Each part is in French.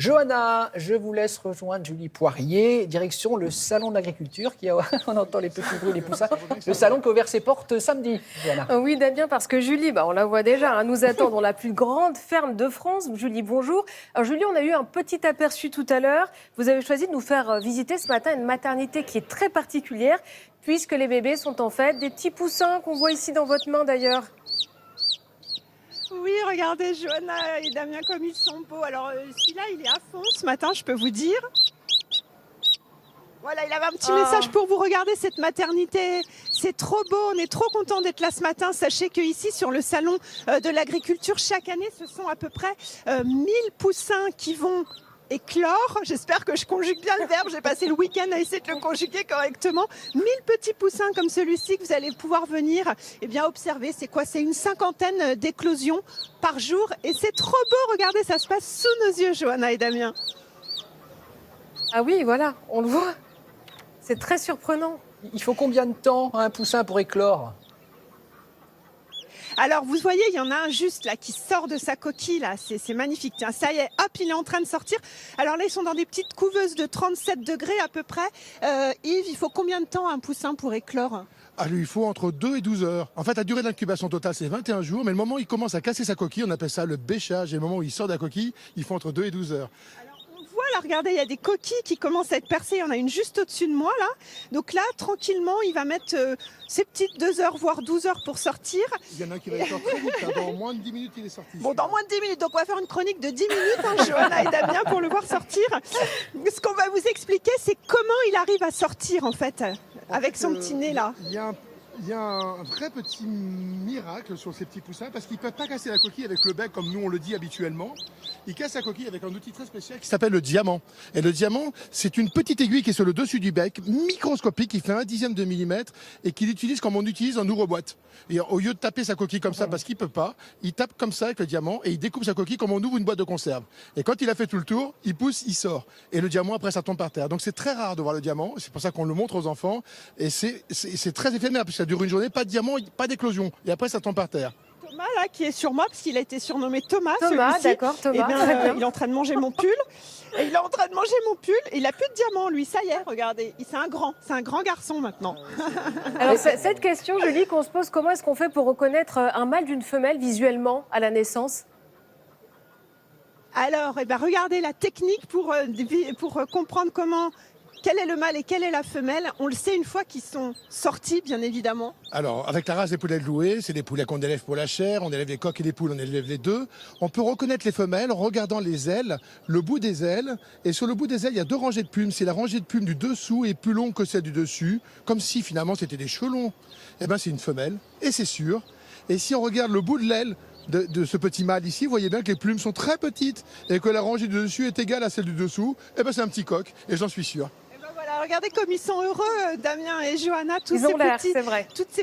Johanna, je vous laisse rejoindre Julie Poirier, direction le salon de l'agriculture, on entend les petits bruits, les poussins, le salon qui a ouvert ses portes samedi, Johanna. Oui, Damien, parce que Julie, on la voit déjà, nous attend dans la plus grande ferme de France. Julie, bonjour. Alors Julie, on a eu un petit aperçu tout à l'heure. Vous avez choisi de nous faire visiter ce matin une maternité qui est très particulière, puisque les bébés sont en fait des petits poussins qu'on voit ici dans votre main d'ailleurs. Oui, regardez Johanna et Damien comme ils sont beaux. Alors celui-là, il est à fond ce matin, je peux vous dire. Voilà, il avait un petit message pour vous. Regardez cette maternité, c'est trop beau, on est trop content d'être là ce matin. Sachez qu'ici, sur le salon de l'agriculture, chaque année, ce sont à peu près 1000 poussins qui vont éclore. J'espère que je conjugue bien le verbe. J'ai passé le week-end à essayer de le conjuguer correctement. 1000 petits poussins comme celui-ci que vous allez pouvoir venir observer. C'est quoi? C'est une cinquantaine d'éclosions par jour. Et c'est trop beau. Regardez, ça se passe sous nos yeux, Johanna et Damien. Ah oui, voilà, on le voit. C'est très surprenant. Il faut combien de temps à un poussin pour éclore? Alors, vous voyez, il y en a un juste là qui sort de sa coquille, là. C'est magnifique. Tiens, ça y est, hop, il est en train de sortir. Alors là, ils sont dans des petites couveuses de 37 degrés à peu près. Yves, il faut combien de temps à un poussin pour éclore? Ah, lui, il faut entre 2 et 12 heures. En fait, la durée d'incubation totale, c'est 21 jours. Mais le moment où il commence à casser sa coquille, on appelle ça le bêchage. Et le moment où il sort de la coquille, il faut entre 2 et 12 heures. Là, regardez, il y a des coquilles qui commencent à être percées. Il y en a une juste au-dessus de moi, là. Donc là, tranquillement, il va mettre ses petites 2 heures, voire 12 heures pour sortir. Il y en a un qui va être très vite. Dans moins de 10 minutes, il est sorti. Bon, dans moins de 10 minutes. Donc, on va faire une chronique de 10 minutes, Johanna et Damien, pour le voir sortir. Ce qu'on va vous expliquer, c'est comment il arrive à sortir, en fait, avec son petit nez, là. Il y a un vrai petit miracle sur ces petits poussins parce qu'ils ne peuvent pas casser la coquille avec le bec comme nous on le dit habituellement. Ils cassent la coquille avec un outil très spécial qui s'appelle le diamant. Et le diamant, c'est une petite aiguille qui est sur le dessus du bec, microscopique, qui fait 1/10 de millimètre et qu'il utilise comme on utilise en ouvre-boîte. Et au lieu de taper sa coquille comme ça parce qu'il ne peut pas, il tape comme ça avec le diamant et il découpe sa coquille comme on ouvre une boîte de conserve. Et quand il a fait tout le tour, il pousse, il sort. Et le diamant, après, ça tombe par terre. Donc c'est très rare de voir le diamant. C'est pour ça qu'on le montre aux enfants. Et c'est très éphémère puisque ça dure une journée, pas de diamant, pas d'éclosion. Et après, ça tombe par terre. Thomas, là, qui est sur moi, parce qu'il a été surnommé Thomas. Thomas, d'accord, Thomas. Il est en train de manger mon pull. Et il est en train de manger mon pull. Et il n'a plus de diamant, lui. Ça y est, regardez. C'est un grand garçon maintenant. Alors, cette question, Julie, qu'on se pose, comment est-ce qu'on fait pour reconnaître un mâle d'une femelle visuellement à la naissance? Alors, regardez la technique pour comprendre quel est le mâle et quelle est la femelle. On le sait une fois qu'ils sont sortis, bien évidemment. Alors, avec la race des poulets de Loué, c'est des poulets qu'on élève pour la chair, on élève les coqs et les poules, on élève les deux. On peut reconnaître les femelles en regardant les ailes, le bout des ailes. Et sur le bout des ailes, il y a 2 rangées de plumes. Si la rangée de plumes du dessous est plus longue que celle du dessus, comme si finalement c'était des cheveux longs, eh ben c'est une femelle, et c'est sûr. Et si on regarde le bout de l'aile de ce petit mâle ici, vous voyez bien que les plumes sont très petites et que la rangée du dessus est égale à celle du dessous, eh ben c'est un petit coq, et j'en suis sûr. Voilà, regardez comme ils sont heureux, Damien et Johanna, tous ces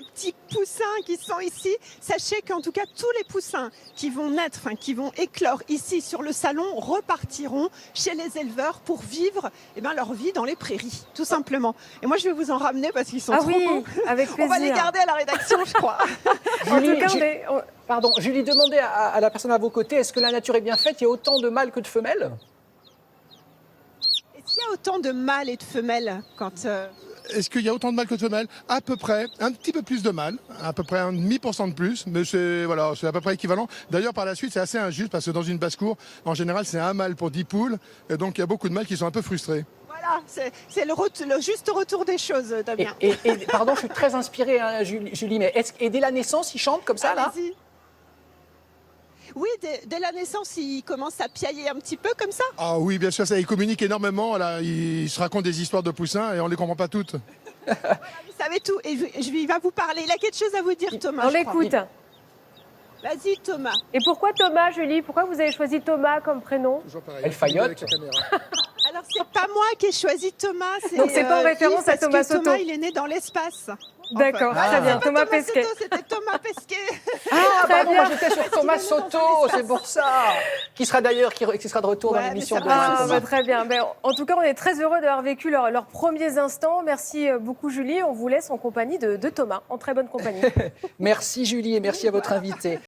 petits poussins qui sont ici. Sachez qu'en tout cas, tous les poussins qui vont naître, qui vont éclore ici sur le salon, repartiront chez les éleveurs pour vivre leur vie dans les prairies, tout simplement. Et moi, je vais vous en ramener parce qu'ils sont trop beaux. Avec plaisir. On va les garder à la rédaction, je crois. Julie, demandez à la personne à vos côtés, est-ce que la nature est bien faite? Il y a autant de mâles que de femelles? Est-ce qu'il y a autant de mâles et de femelles quand... Est-ce qu'il y a autant de mâles que de femelles? À peu près, un petit peu plus de mâles, à peu près 1,5% de plus, mais c'est à peu près équivalent. D'ailleurs, par la suite, c'est assez injuste parce que dans une basse-cour, en général, c'est un mâle pour 10 poules, et donc il y a beaucoup de mâles qui sont un peu frustrés. Voilà, c'est le juste retour des choses, Damien. Et pardon, je suis très inspirée, hein, Julie, mais et dès la naissance, ils chantent comme ça, là? Oui, dès la naissance, il commence à piailler un petit peu comme ça. Ah oui, bien sûr, ça, il communique énormément. Là, il se raconte des histoires de poussins et on ne les comprend pas toutes. Voilà, vous savez tout. Et il va vous parler. Il a quelque chose à vous dire, Thomas. On l'écoute. Vas-y, Thomas. Et pourquoi Thomas, Julie? Pourquoi vous avez choisi Thomas comme prénom? Elle faillote. Alors, c'est pas moi qui ai choisi Thomas. Donc, c'est pas en référence à Thomas Soto. Thomas, il est né dans l'espace. D'accord, très bien. Thomas Pesquet. C'était Thomas Pesquet. Ah, pardon, moi j'étais sur Thomas Soto, c'est pour ça. Qui sera d'ailleurs, qui sera de retour dans l'émission demain. Très bien. En tout cas, on est très heureux d'avoir vécu leurs premiers instants. Merci beaucoup, Julie. On vous laisse en compagnie de Thomas, en très bonne compagnie. Merci, Julie, et merci à votre invité.